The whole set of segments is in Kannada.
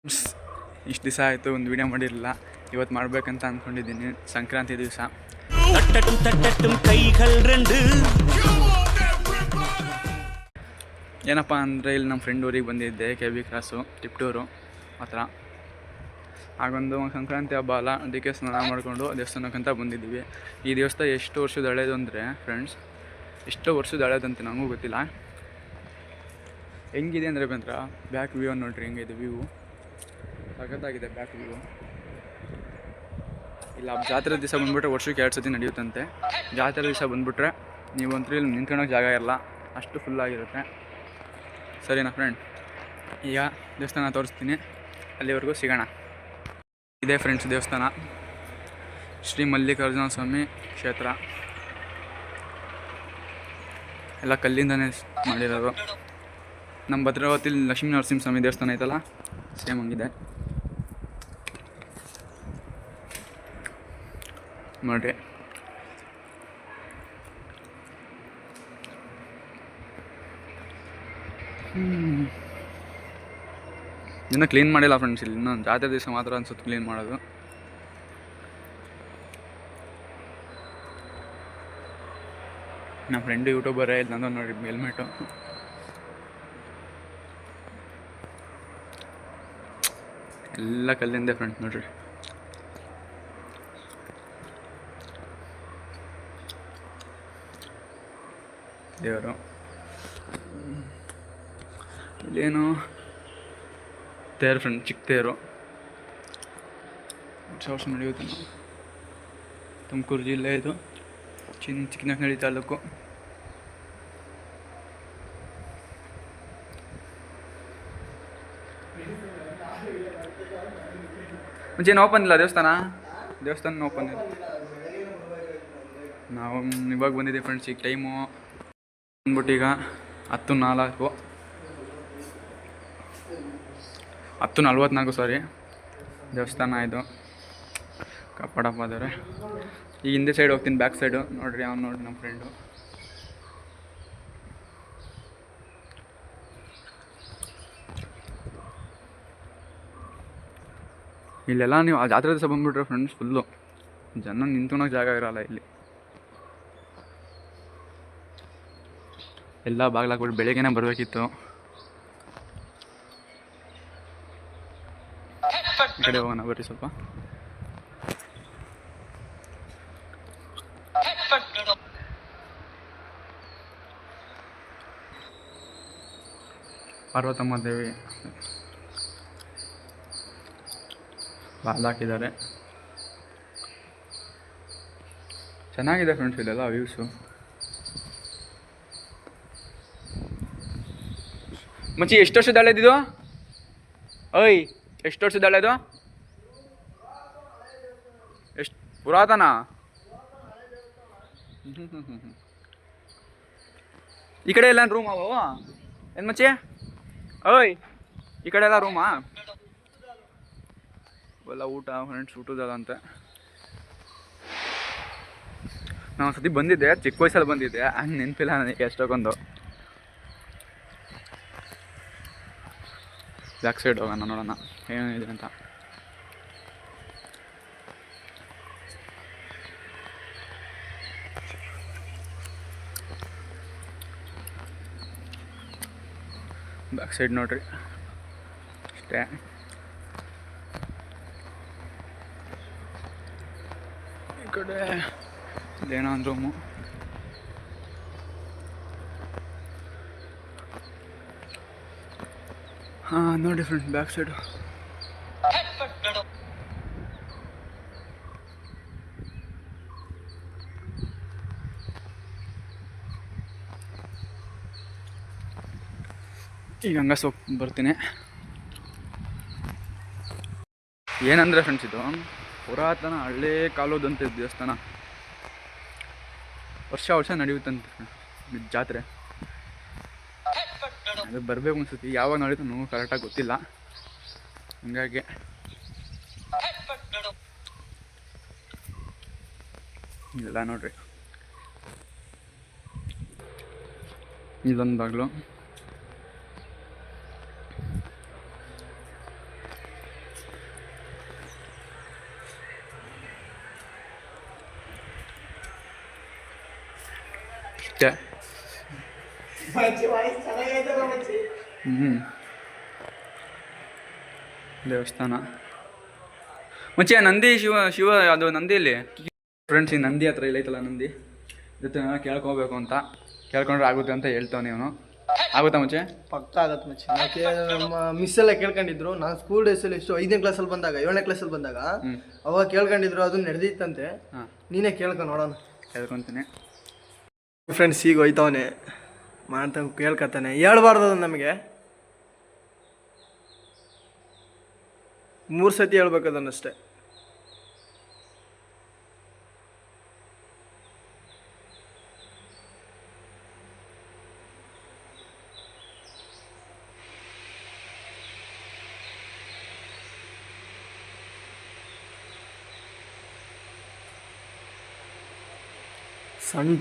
ಇಷ್ಟು ದಿವಸ ಆಯಿತು ಒಂದು ವೀಡಿಯೋ ಮಾಡಿರಲಿಲ್ಲ. ಇವತ್ತು ಮಾಡಬೇಕಂತ ಅಂದ್ಕೊಂಡಿದ್ದೀನಿ. ಸಂಕ್ರಾಂತಿ ದಿವಸ ಏನಪ್ಪ ಅಂದರೆ ಇಲ್ಲಿ ನಮ್ಮ ಫ್ರೆಂಡ್ ಊರಿಗೆ ಬಂದಿದ್ದೆ, KB ಕ್ರಾಸು ಟಿಪ್ಟೂರು ಹತ್ರ. ಆಗೊಂದು ಸಂಕ್ರಾಂತಿ ಹಬ್ಬ ಅಲ್ಲ, ಅದಕ್ಕೆ ಸ್ನಾನ ಮಾಡಿಕೊಂಡು ದೇವಸ್ಥಾನಕ್ಕಂತ ಬಂದಿದ್ದೀವಿ. ಈ ದೇವಸ್ಥಾನ ಎಷ್ಟು ವರ್ಷದ ಹಳೇದು ಅಂದರೆ ಫ್ರೆಂಡ್ಸ್, ಎಷ್ಟು ವರ್ಷದ ಹಳೇದಂತೆ ನನಗೂ ಗೊತ್ತಿಲ್ಲ. ಹೆಂಗಿದೆ ಅಂದರೆ ಬಂದ್ರೆ ಬ್ಯಾಕ್ ವ್ಯೂ ನೋಡ್ರಿ, ಹೆಂಗಿದೆ ವ್ಯೂ, ಸಖತ್ತಾಗಿದೆ ಬ್ಯಾಕ್ ವ್ಯೂ. ಇಲ್ಲ ಜಾತ್ರೆ ದಿವಸ ಬಂದುಬಿಟ್ರೆ ವರ್ಷಕ್ಕೆ 2 ಸತಿ ನಡೆಯುತ್ತಂತೆ. ಜಾತ್ರೆ ದಿವಸ ಬಂದುಬಿಟ್ರೆ ನೀವಂತೂ ಇಲ್ಲಿ ನಿಂತ್ಕೊಳ್ಳೋಕೆ ಜಾಗ ಇರಲ್ಲ, ಅಷ್ಟು ಫುಲ್ಲಾಗಿರುತ್ತೆ. ಸರಿನಾ ಫ್ರೆಂಡ್, ಈಗ ದೇವಸ್ಥಾನ ತೋರಿಸ್ತೀನಿ, ಅಲ್ಲಿವರೆಗೂ ಸಿಗೋಣ. ಇದೇ ಫ್ರೆಂಡ್ಸ್ ದೇವಸ್ಥಾನ, ಶ್ರೀ ಮಲ್ಲಿಕಾರ್ಜುನ ಸ್ವಾಮಿ ಕ್ಷೇತ್ರ. ಎಲ್ಲ ಕಲ್ಲಿಂದನೇ ಮಾಡಿರೋದು. ನಮ್ಮ ಭದ್ರಾವತಿಲಿ ಲಕ್ಷ್ಮೀ ನರಸಿಂಹ ಸ್ವಾಮಿ ದೇವಸ್ಥಾನ ಐತಲ್ಲ, ಸೇಮ್ ಹಂಗಿದೆ ನೋಡ್ರಿ. ಇನ್ನೂ ಕ್ಲೀನ್ ಮಾಡಿಲ್ಲ ಫ್ರೆಂಡ್ಸ್, ಇಲ್ಲಿ ಇನ್ನೊಂದು ಜಾತ್ರೆ ದಿವಸ ಮಾತ್ರ ಅನ್ಸುತ್ತೆ ಕ್ಲೀನ್ ಮಾಡೋದು. ನಮ್ಮ ಫ್ರೆಂಡು ಯೂಟ್ಯೂಬರೇ ಇಲ್ಲಿ ನಂದು ನೋಡಿ ಹೆಲ್ಮೆಟು. ಎಲ್ಲ ಕಲ್ಲಿಂದೆ ಫ್ರೆಂಡ್ಸ್ ನೋಡ್ರಿ. ದೇವರು ಇಲ್ಲೇನು ತೇರು ಫ್ರೆಂಡ್, ಚಿಕ್ಕ ತೇರು, ವರ್ಷ ನಡೆಯುತ್ತೆ. ತುಮಕೂರು ಜಿಲ್ಲೆ ಇದು, ಚಿಕ್ಕನಹಳ್ಳಿ ತಾಲೂಕು. ಮುಂಚೆನು ಓಪನ್ ಇಲ್ಲ ದೇವಸ್ಥಾನ ಓಪನ್ ಇಲ್ಲ. ನಾವು ಇವಾಗ ಬಂದಿದ್ದೀವಿ ಫ್ರೆಂಡ್ಸ್. ಈಗ ಟೈಮು ಬಂದ್ಬಿಟ್ಟು ಈಗ 10:44 ಸಾರಿ. ದೇವಸ್ಥಾನ ಇದು ಕಪ್ಪಡಪ್ಪ ಅದವ್ರೆ. ಈಗ ಹಿಂದೆ ಸೈಡ್ ಹೋಗ್ತೀನಿ, ಬ್ಯಾಕ್ ಸೈಡು ನೋಡ್ರಿ. ಅವ್ನು ನೋಡ್ರಿ ನಮ್ಮ ಫ್ರೆಂಡು. ಇಲ್ಲೆಲ್ಲ ನೀವು ಆ ಜಾತ್ರೆ ದಿವಸ ಬಂದುಬಿಟ್ರೆ ಫ್ರೆಂಡ್ಸ್ ಫುಲ್ಲು ಜನ, ನಿಂತ್ಕೊಳೋಕೆ ಜಾಗ ಇರೋಲ್ಲ ಇಲ್ಲಿ. ಎಲ್ಲ ಬಾಗಿಲಾಕ್ಬಿಟ್ಟು ಬೆಳಗ್ಗೆನೇ ಬರಬೇಕಿತ್ತು. ಈ ಕಡೆ ಹೋಗೋಣ ಬರ್ರಿ ಸ್ವಲ್ಪ. ಪಾರ್ವತಮ್ಮ ದೇವಿ ಬಾಗಿಲಾಕಿದ್ದಾರೆ. ಚೆನ್ನಾಗಿದೆ ಫ್ರೆಂಡ್ಸ್ ಇಲ್ಲೆಲ್ಲ ವ್ಯೂಸು. ಮಚ್ಚಿ ಎಷ್ಟು ವರ್ಷದ ಹಳೇದಿದು? ಓಯ್ ಎಷ್ಟು ವರ್ಷದ ಹಳೇದು? ಎಷ್ಟು ಪುರಾತನ? ಈ ಕಡೆ ಎಲ್ಲ ರೂಮ್ ಅವು ಏನು ಮಚ್ಚಿ? ಓಯ್ ಈ ಕಡೆ ಎಲ್ಲ ರೂಮಾ? ಎಲ್ಲ ಊಟ ಫ್ರೆಂಡ್ಸ್, ಊಟದಲ್ಲ ಅಂತ. ನಾನು ಒಂದು ಸತಿ ಬಂದಿದ್ದೆ, ಚಿಕ್ಕ ವಯಸ್ಸಲ್ಲಿ ಬಂದಿದ್ದೆ, ಹಂಗೆ ನೆನಪಿಲ್ಲ ನನಗೆ ಎಷ್ಟೊಂದು. ಬ್ಯಾಕ್ ಸೈಡ್ ಹೋಗೋಣ, ನೋಡೋಣ ಏನಿದೆ ಅಂತ. ಬ್ಯಾಕ್ ಸೈಡ್ ನೋಡ್ರಿ ಅಷ್ಟೇ. ಈ ಕಡೆ ಇದೇನೋ ಒಂದು ರೂಮು. ಹಾಂ ನೋಡಿ ಫ್ರೆಂಡ್ಸ್ ಬ್ಯಾಕ್ ಸೈಡು. ಈಗ ಹಂಗ ಬರ್ತೀನಿ. ಏನಂದರೆ ಫ್ರೆಂಡ್ಸ್, ಇದು ಪುರಾತನ ಹಳ್ಳಿ ಕಾಲದಂತೆ ದೇವಸ್ಥಾನ. ವರ್ಷ ನಡೆಯುತ್ತಂತೆ ಜಾತ್ರೆ. ಅದು ಬರಬೇಕು ಅನ್ಸುತ್ತೆ, ಯಾವಾಗ ನಡೆಯುತ್ತೆ ನನಗೂ ಕರೆಕ್ಟಾಗಿ ಗೊತ್ತಿಲ್ಲ. ಹಂಗಾಗಿ ಇಲ್ಲ ನೋಡ್ರಿ, ಇದೊಂದು ಬಾಗಿಲು. ಇಷ್ಟೇ. ದೇವಸ್ಥಾನ ಮುಂಚೆ ನಂದಿ ಶಿವ ಅದು ನಂದಿಯಲ್ಲಿ ಫ್ರೆಂಡ್ಸ್. ಈ ನಂದಿ ಹತ್ರ ಇಲ್ಲೈತಲ್ಲ ನಂದಿ ಜೊತೆ ಕೇಳ್ಕೋಬೇಕು ಅಂತ, ಕೇಳ್ಕೊಂಡ್ರೆ ಆಗುತ್ತೆ ಅಂತ ಹೇಳ್ತಾವ ನೀವು. ಆಗುತ್ತಾ ಮುಂಚೆ? ಪಕ್ಕ ಆಗತ್ತೆ ಮುಂಚೆ. ನಮ್ಮ ಮಿಸ್ ಎಲ್ಲ ಕೇಳ್ಕೊಂಡಿದ್ರು. ನಾನು ಸ್ಕೂಲ್ ಡೇಸಲ್ಲಿ ಎಷ್ಟು 5ನೇ ಕ್ಲಾಸಲ್ಲಿ ಬಂದಾಗ 7ನೇ ಕ್ಲಾಸಲ್ಲಿ ಬಂದಾಗ ಅವಾಗ ಕೇಳ್ಕೊಂಡಿದ್ರು. ಅದು ನಡೆದಿತ್ತಂತೆ. ನೀನೇ ಕೇಳ್ಕೊ ನೋಡೋಣ. ಕೇಳ್ಕೊತೀನಿ ಫ್ರೆಂಡ್ಸ್. ಈಗ ಹೋಯ್ತವನೆ ಮಾಡ್ತಾ ಕೇಳ್ಕೊತಾನೆ. ಹೇಳ್ಬಾರ್ದು ಅದು ನಮಗೆ 3 ಸತಿ ಹೇಳ್ಬೇಕು ಅದನ್ನಷ್ಟೇ. ಸಣ್ಣ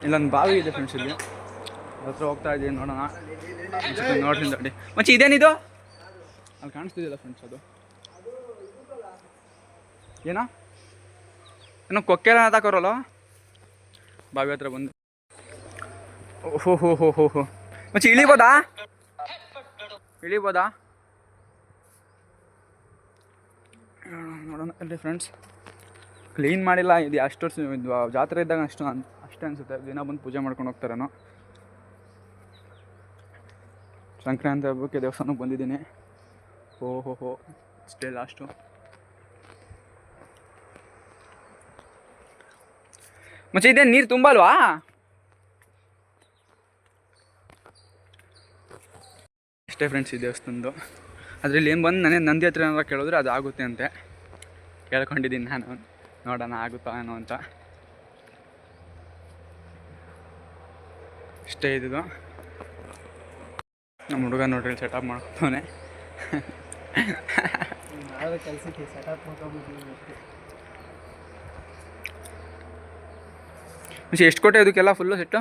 ಇಲ್ಲೊಂದು ಬಾವಿ ಇದೆ ಫ್ರೆಂಡ್ಸ್. ಇಲ್ಲಿ ಹತ್ರ ಹೋಗ್ತಾ ಇದ್ದೀವಿ, ನೋಡೋಣ. ನೋಡ್ತೀನಿ ನೋಡಿ ಮುಂಚೆ. ಇದೇನಿದು ಅಲ್ಲಿ ಕಾಣಿಸ್ತಿದೆಯಲ್ಲ ಫ್ರೆಂಡ್ಸ್, ಅದು ಏನೋ ಕೊಕ್ಕೆಲ್ಲ ತಾಕೋರಲ್ಲ ಬಾವಿ ಹತ್ರ ಬಂದು. ಓಹೋ ಹೋ ಹೋ ಹೋ ಹೋ ಮುಂಚೆ ಇಳಿಬೋದಾ? ನೋಡೋಣ ಅಲ್ಲಿ ಫ್ರೆಂಡ್ಸ್. ಕ್ಲೀನ್ ಮಾಡಿಲ್ಲ ಇದು. ಅಷ್ಟು ಜಾತ್ರೆ ಇದ್ದಾಗ ಅಷ್ಟೇ ಅನಿಸುತ್ತೆ. ದಿನ ಬಂದು ಪೂಜೆ ಮಾಡ್ಕೊಂಡು ಹೋಗ್ತಾರೇನೋ. ಸಂಕ್ರಾಂತಿ ಹಬ್ಬಕ್ಕೆ ದೇವಸ್ಥಾನಕ್ಕೆ ಬಂದಿದ್ದೀನಿ. ಓಹೋ ಅಷ್ಟೇ ಲಾಸ್ಟು. ಮತ್ತೆ ಇದೇ ನೀರು ತುಂಬಲ್ವಾ? ಅಷ್ಟೇ ಫ್ರೆಂಡ್ಸ್ ಈ ದೇವಸ್ಥಾನದ್ದು. ಅದರಲ್ಲಿ ಏನು ಬಂದು ನನಗೆ ನಂದಿ ಹತ್ರ ಏನಾರ ಕೇಳಿದ್ರೆ ಅದು ಆಗುತ್ತೆ ಅಂತೆ ಕೇಳ್ಕೊಂಡಿದ್ದೀನಿ ನಾನು. ನೋಡೋಣ ಆಗುತ್ತಾ ಏನೋ ಅಂತ. ಇಷ್ಟೇ ಇದ್ದು. ನಮ್ಮ ಹುಡುಗ ನೋಡ್ರಿ ಸೆಟಪ್ ಮಾಡ್ಕೊತಾನೆ. ಕೆಲಸಕ್ಕೆ ಸೆಟಪ್ ಮುಂಚೆ ಎಷ್ಟು ಕೊಟ್ಟೆ ಇದಕ್ಕೆಲ್ಲ ಫುಲ್ಲು ಸೆಟ್ಟು?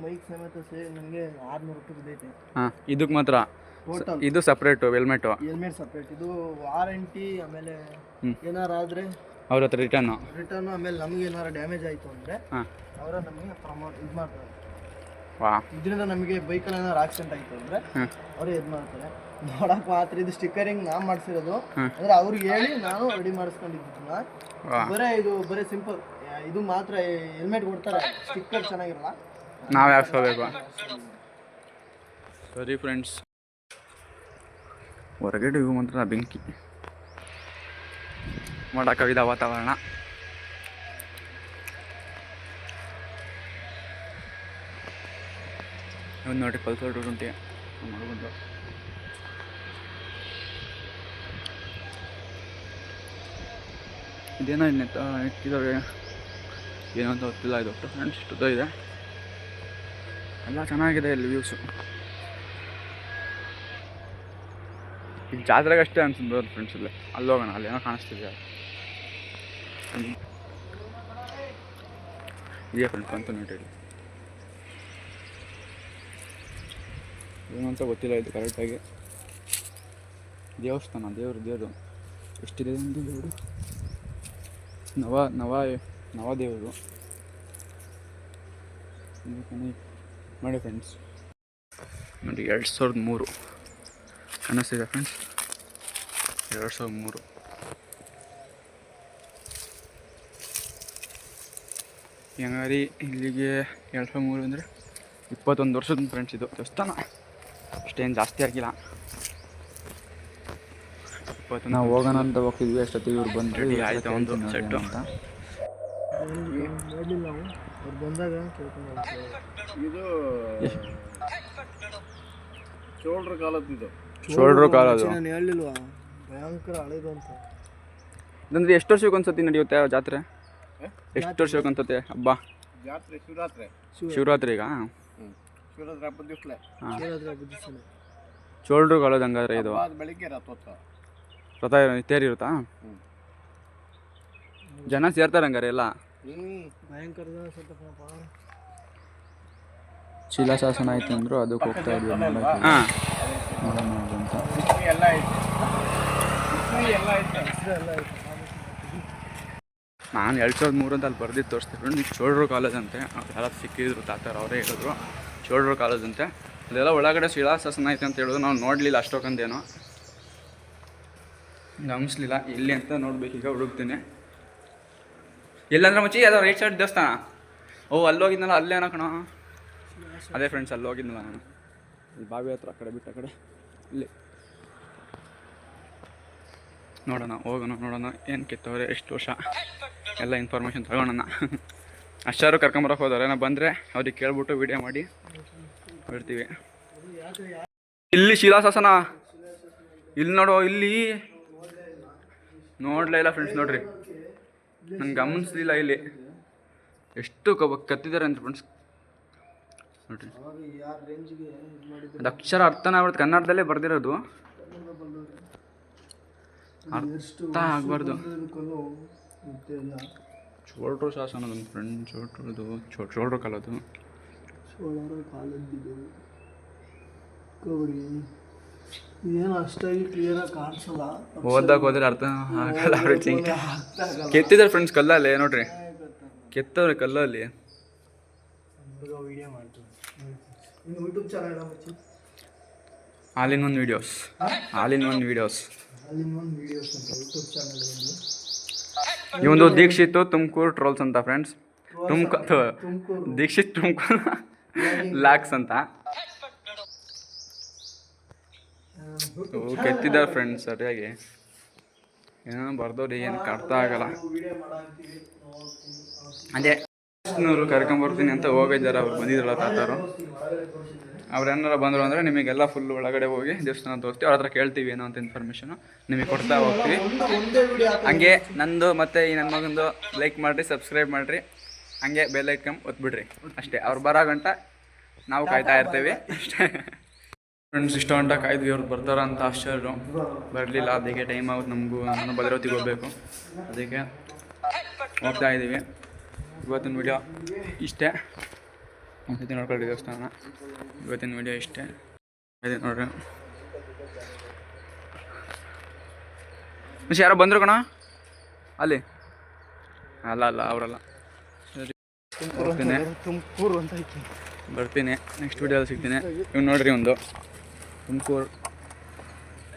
ಮೈಕ್ ಸಮೇತ ಸೇರಿ ನನಗೆ 600 ರೂಪಾಯಿ ಬಿದ್ದೈತೆ. ಹಾಂ, ಇದಕ್ಕೆ ಮಾತ್ರ ಟೋಟಲ್. ಇದು ಸಪ್ರೇಟು ಹೆಲ್ಮೆಟ್ ಸಪ್ರೇಟ್. ಇದು ವಾರಂಟಿ. ಆಮೇಲೆ ಏನಾರು ಆದರೆ ಅವ್ರ ಹತ್ರ ರಿಟರ್ನು. ಆಮೇಲೆ ನಮಗೆ ಏನಾರು ಡ್ಯಾಮೇಜ್ ಆಯಿತು ಅಂದರೆ ಅವರ ನಮಗೆ ಇದು ಮಾಡ್ತಾರೆ. ವಾ, ಇದರಿಂದ ನಮಗೆ ಬೈಕಲ್ಲಿ ಏನಾರು ಆಕ್ಸಿಡೆಂಟ್ ಆಯಿತು ಅಂದರೆ ಅವರೇ ಇದು ಮಾಡ್ತಾರೆ. ನೋಡಕ್ಕೆ ಮಾತ್ರ ಇದು ಸ್ಟಿಕ್ಕರಿಂಗ್ ನಾವು ಮಾಡಿಸಿರೋದು. ಅಂದರೆ ಅವ್ರಿಗೆ ಹೇಳಿ ನಾನು ರೆಡಿ ಮಾಡಿಸ್ಕೊಂಡಿದ್ದನ್ನ. ಬರೀ ಸಿಂಪಲ್ ಇದು ಮಾತ್ರ. ಹೆಲ್ಮೆಟ್ ಕೊಡ್ತಾರೆ, ಸ್ಟಿಕ್ಕರ್ ಚೆನ್ನಾಗಿರಲ್ಲ, ನಾವೇ ಹಾಕ್ಸ್ಕೋಬೇಕು. ಸರಿ ಫ್ರೆಂಡ್ಸ್, ಹೊರಗಡೆ ಇವು ಮಾತ್ರ ಬೆಂಕಿ ಮಾಡೋಕ್ಕಾಗಿದ್ದ ವಾತಾವರಣ. ಒಂದು ನೋಡಿ ಪಲ್ಸರ್ 220 ಮಾಡ್ಕೊಂಡು. ಇದೇನೋ ಇಟ್ಟಿದ್ದಾರೆ, ಏನೋ ಅಂತ ಗೊತ್ತಿಲ್ಲ. ಇದು ಫ್ರೆಂಡ್ಸ್ ಇಷ್ಟುದ್ದ ಇದೆ, ಎಲ್ಲ ಚೆನ್ನಾಗಿದೆ ಇಲ್ಲಿ ವ್ಯೂಸು. ಈಗ ಜಾತ್ರೆಗೆ ಅಷ್ಟೇ ಅನ್ಸುತ್ತೆ ಫ್ರೆಂಡ್ಸ್. ಇಲ್ಲೇ ಅಲ್ಲಿ ಹೋಗೋಣ, ಅಲ್ಲಿ ಏನೋ ಕಾಣಿಸ್ತಿದೆ. ಇದೇ ಫ್ರೆಂಡ್ಸ್ ಅಂತ ನೋಡಿ. ಏನು ಅಂತ ಗೊತ್ತಿಲ್ಲ ಇದು ಕರೆಕ್ಟಾಗಿ. ದೇವಸ್ಥಾನ, ದೇವರು ಎಷ್ಟಿದೆ ಒಂದು ದೇವರು. ನವದೇವರು ನೋಡಿ ಫ್ರೆಂಡ್ಸ್. ನೋಡಿ 2003 ಕಾಣಿಸ್ತಿದೆ ಫ್ರೆಂಡ್ಸ್. 2003 ಹೆಂಗಾರಿ ಇಲ್ಲಿಗೆ 2003 ಅಂದರೆ 21 ವರ್ಷದ ಫ್ರೆಂಡ್ಸ್. ಇದು ದೇವಸ್ಥಾನ ಅಷ್ಟೇನು ಜಾಸ್ತಿ ಆಗಿಲ್ಲ. ನಾವು ಹೋಗೋಣ ಅಂತ ಹೋಗ್ತಿದ್ವಿ, ಅಷ್ಟೊತ್ತಿಗೆ ಇವ್ರು ಬಂದು ಆಯ್ತು ಒಂದು ಸೆಟ್ಟು ಅಂತ. ಇದು ಚೋಳರ ಕಾಲದ್ದು. ನಾನು ಹೇಳಿಲ್ವಾ ಭಯಂಕರ ಹಳೇದು ಅಂತ. ಇದಂದ್ರೆ ಎಷ್ಟು ವರ್ಷಕ್ಕೆ ಒಂದ್ಸತಿ ನಡೆಯುತ್ತೆ ಜಾತ್ರೆ? ಎಷ್ಟು ವರ್ಷಕ್ಕೆ ಒಂದ್ಸತಿ ಹಬ್ಬ? ಜಾತ್ರೆ ಶಿವರಾತ್ರಿಗ? ಶಿವರಾತ್ರಿ ಹಬ್ಬದ ದಿವಸ ಚೋಳರು ಕಾಲದ ಹಂಗಾದ್ರೆ ಇದು ಬೆಳಿಗ್ಗೆ ರಥ ತೇರಿರುತ್ತಾ? ಜನ ಸೇರ್ತಾರೆ ಹಂಗಾರೆ ಎಲ್ಲ? ಭಯಂಕರ ಶಿಲಾಶಾಸನ ಆಯ್ತು ಅಂದ್ರು ಅದಕ್ಕೆ ಹೋಗ್ತಾ ಇದ್ವಿ ನೋಡೋಣ ಅಂತ. ನಾನು 2003 ಅಂತ ಅಲ್ಲಿ ಬರ್ದಿದ್ದು ತೋರಿಸ್ತೀನಿ ಫ್ರೆಂಡ್. ಚೋಳರು ಕಾಲೇಜ್ ಅಂತೆ, ಯಾರು ಸಿಕ್ಕಿದ್ರು ತಾತಾರ ಅವರೇ ಹೇಳಿದ್ರು ಚೋಳರು ಕಾಲೇಜ್ ಅಂತೆ. ಅದೆಲ್ಲ ಒಳಗಡೆ ಶಿಲಾಶಾಸನ ಐತೆ ಅಂತ ಹೇಳಿದ್ರು, ನಾವು ನೋಡಲಿಲ್ಲ ಅಷ್ಟೊಂದೇನೋ ಗಮನಿಸ್ಲಿಲ್ಲ. ಎಲ್ಲಿ ಅಂತ ನೋಡ್ಬೇಕೀಗ, ಹುಡುಕ್ತೀನಿ. ಎಲ್ಲಂದ್ರೆ ಮಚ್ಚಿ ಅದು ರೈಟ್ ಸೈಡ್ ದೇವಸ್ಥಾನ. ಓ ಅಲ್ಲಿ ಹೋಗಿದ್ನಲ್ಲ, ಅಲ್ಲೇ ಏನೋ ಕಣ. ಅದೇ ಫ್ರೆಂಡ್ಸ್, ಅಲ್ಲಿ ಹೋಗಿದ್ನಲ್ಲ ನಾನು, ಇಲ್ಲಿ ಬಾವಿ ಹತ್ರ ಆ ಕಡೆ ಬಿಟ್ಟು ಆ ಕಡೆ ಇಲ್ಲಿ ನೋಡೋಣ, ಹೋಗೋಣ, ನೋಡೋಣ ಏನು ಕಿತ್ತವ್ರೆ, ಎಷ್ಟು ವರ್ಷ ಎಲ್ಲ ಇನ್ಫಾರ್ಮೇಷನ್ ತಗೊಳ್ಳೋಣ. ಅಷ್ಟಾರು ಕರ್ಕೊಂಬರಕ್ಕೆ ಹೋದವ್ರೆ, ನಾವು ಬಂದರೆ ಅವ್ರಿಗೆ ಕೇಳ್ಬಿಟ್ಟು ವೀಡಿಯೋ ಮಾಡಿ ಬಿಡ್ತೀವಿ. ಇಲ್ಲಿ ಶಿಲಾಶಾಸನ, ಇಲ್ಲಿ ನೋಡು, ಇಲ್ಲಿ ನೋಡಲೇ ಇಲ್ಲ ಫ್ರೆಂಡ್ಸ್. ನೋಡ್ರಿ, ನಂಗೆ ಗಮನಿಸ್ಲಿಲ್ಲ ಇಲ್ಲಿ ಎಷ್ಟು ಕತ್ತಿದ್ದಾರೆ ಅಂತ ಫ್ರೆಂಡ್ಸ್. ನೋಡ್ರಿ, ಅದು ಅಕ್ಷರ ಅರ್ಥನೇ ಆಗ್ಬಿಡುತ್ತೆ, ಕನ್ನಡದಲ್ಲೇ ಬರ್ದಿರೋದು, ಅರ್ಥ ಆಗಬಾರ್ದು. ಚೋಳರು ಶಾಸನ ಒಂದು ಫ್ರೆಂಡ್, ಚೋಳರದು ಚೋಳರು ಕಾಲದ್ದು ಏನು ಅಷ್ಟಾಗಿ ಕ್ಲಿಯರಾಗಿ ಕಾಣಿಸಲ್ಲ, ಓದಕ್ಕೆ ಹೋದ್ರೆ ಅರ್ಥ ಆಗಲ್ಲ. ಅವ್ರಿಗೆ ಕೆತ್ತಿದ್ದಾರೆ ಫ್ರೆಂಡ್ಸ್ ಕಲ್ಲಲ್ಲಿ, ನೋಡ್ರಿ ಕೆತ್ತವ್ರೆ ಕಲ್ಲಲ್ಲಿ. ವಿಡಿಯೋ ಮಾಡ್ತೀವಿ, YouTube channel all in one videos, all in one videos ಅಂತ ಯೂಟ್ಯೂಬ್ ಚಾನಲ್. ಇವೊಂದು ದೀಕ್ಷಿತ್ ತುಮಕೂರು ಟ್ರೋಲ್ಸ್ ಅಂತ ಫ್ರೆಂಡ್ಸ್. ದೀಕ್ಷಿತ್ ತುಮಕೂರು ಲಾಕ್ಸ್ ಅಂತ ಕೆತ್ತಿದ್ದಾರೆ ಫ್ರೆಂಡ್ಸ್. ಸರಿಯಾಗಿ ಏನೋ ಬರ್ದವ್ರಿ, ಏನು ಅರ್ಥ ಆಗಲ್ಲ. ಅದೇ ನೂರು ಕರ್ಕೊಂಬರ್ತೀನಿ ಅಂತ ಹೋಗಿದ್ದಾರೆ, ಅವ್ರು ಬಂದಿದ್ರಲ್ಲ ತಾತಾರು. ಅವ್ರು ಏನಾರ ಬಂದರು ಅಂದರೆ ನಿಮಗೆಲ್ಲ ಫುಲ್ ಒಳಗಡೆ ಹೋಗಿ ದೇವಸ್ಥಾನ ತೋರಿಸ್ತೀವಿ, ಅವ್ರ ಹತ್ರ ಕೇಳ್ತೀವಿ ಏನೋ ಅಂತ ಇನ್ಫಾರ್ಮೇಷನು ನಿಮಗೆ ಕೊಡ್ತಾ ಹೋಗ್ತೀವಿ. ಹಂಗೆ ನಂದು ಮತ್ತು ಈ ನನ್ನ ಮಗಂದು ಲೈಕ್ ಮಾಡಿರಿ, ಸಬ್ಸ್ಕ್ರೈಬ್ ಮಾಡಿರಿ, ಹಂಗೆ ಬೆಲ್ ಐಕನ್ ಒತ್ಬಿಡ್ರಿ ಅಷ್ಟೇ. ಅವ್ರು ಬರೋ ಗಂಟ ನಾವು ಕಾಯ್ತಾ ಇರ್ತೀವಿ ಅಷ್ಟೇ ಫ್ರೆಂಡ್ಸ್. ಇಷ್ಟು ಗಂಟ ಕಾಯ್ದ್ವಿ, ಅವ್ರು ಬರ್ತಾರ ಅಂತ ಆಶ್ಚರ್ಯ, ಬರಲಿಲ್ಲ. ಅದಕ್ಕೆ ಟೈಮ್ ಆಗುತ್ತೆ ನಮಗೂ, ನಾನು ಭದ್ರಾವತಿಗೆ ಹೋಗಬೇಕು, ಅದಕ್ಕೆ ಹೋಗ್ತಾ ಇದ್ದೀವಿ. ಇವತ್ತಿನ ವಿಡಿಯೋ ಇಷ್ಟೇ, ಒಂದ್ಸತಿ ನೋಡ್ಕೊಳ್ಳಿ ದೇವಸ್ಥಾನ. ಇವತ್ತಿನ ವಿಡಿಯೋ ಇಷ್ಟೇ ಇದೆ ನೋಡ್ರಿ. ಮಿಸ್ ಯಾರೋ ಬಂದರು ಕಣ ಅಲ್ಲಿ, ಅಲ್ಲ ಅವರಲ್ಲ. ಸರಿ, ಬರ್ತೀನಿ, ತುಮಕೂರು ಅಂತ ಬರ್ತೀನಿ, ನೆಕ್ಸ್ಟ್ ವಿಡಿಯೋದಲ್ಲಿ ಸಿಗ್ತೀನಿ. ಇವ್ನು ನೋಡ್ರಿ, ಒಂದು ತುಮಕೂರು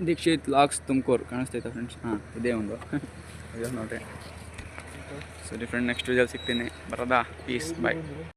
ದೀಕ್ಷಿತ್ ಲಾಕ್ಸ್ ತುಮಕೂರು ಕಾಣಿಸ್ತೈತೆ ಫ್ರೆಂಡ್ಸ್. ಹಾಂ, ಇದೇ ಒಂದು ವಿಡಿಯೋ ನೋಡ್ರಿ. ಸರಿ ಫ್ರೆಂಡ್, ನೆಕ್ಸ್ಟ್ ವಿಡಿಯೋದಲ್ಲಿ ಸಿಗ್ತೀನಿ. ಬರೋದಾ? ಪೀಸ್, ಬಾಯ್.